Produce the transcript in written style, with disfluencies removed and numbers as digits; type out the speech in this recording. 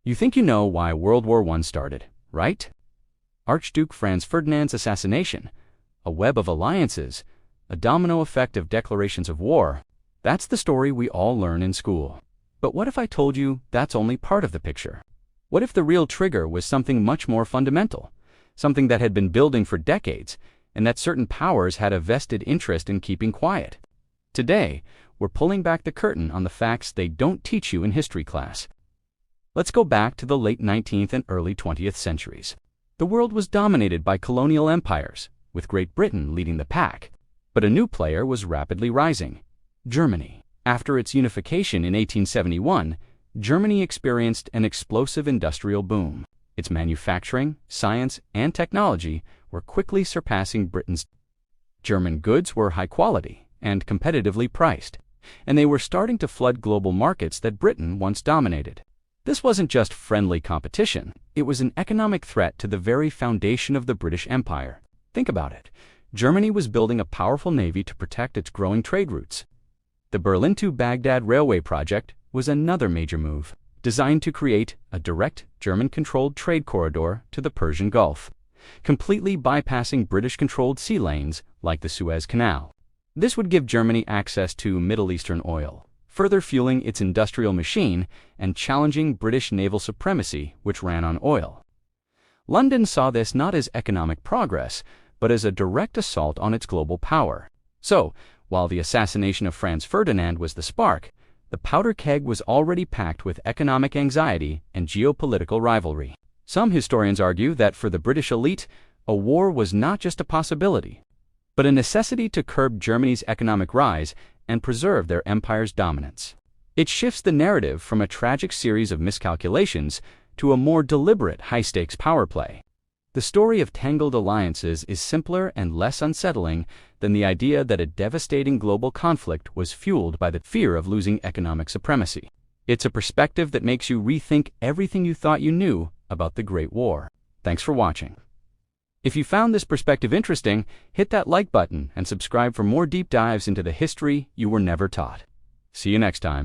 You think you know why World War I started, right? Archduke Franz Ferdinand's assassination, a web of alliances, a domino effect of declarations of war. That's the story we all learn in school. But what if I told you that's only part of the picture? What if the real trigger was something much more fundamental, something that had been building for decades, and that certain powers had a vested interest in keeping quiet? Today, we're pulling back the curtain on the facts they don't teach you in history class. Let's go back to the late 19th and early 20th centuries. The world was dominated by colonial empires, with Great Britain leading the pack. But a new player was rapidly rising: Germany. After its unification in 1871, Germany experienced an explosive industrial boom. Its manufacturing, science, and technology were quickly surpassing Britain's. German goods were high quality and competitively priced, and they were starting to flood global markets that Britain once dominated. This wasn't just friendly competition, it was an economic threat to the very foundation of the British Empire. Think about it. Germany was building a powerful navy to protect its growing trade routes. The Berlin to Baghdad Railway project was another major move, designed to create a direct German-controlled trade corridor to the Persian Gulf, completely bypassing British-controlled sea lanes like the Suez Canal. This would give Germany access to Middle Eastern oil, further fueling its industrial machine and challenging British naval supremacy, which ran on oil. London saw this not as economic progress, but as a direct assault on its global power. So, while the assassination of Franz Ferdinand was the spark, the powder keg was already packed with economic anxiety and geopolitical rivalry. Some historians argue that for the British elite, a war was not just a possibility, but a necessity to curb Germany's economic rise and preserve their empire's dominance. It shifts the narrative from a tragic series of miscalculations to a more deliberate high-stakes power play. The story of tangled alliances is simpler and less unsettling than the idea that a devastating global conflict was fueled by the fear of losing economic supremacy. It's a perspective that makes you rethink everything you thought you knew about the Great War. Thanks for watching. If you found this perspective interesting, hit that like button and subscribe for more deep dives into the history you were never taught. See you next time.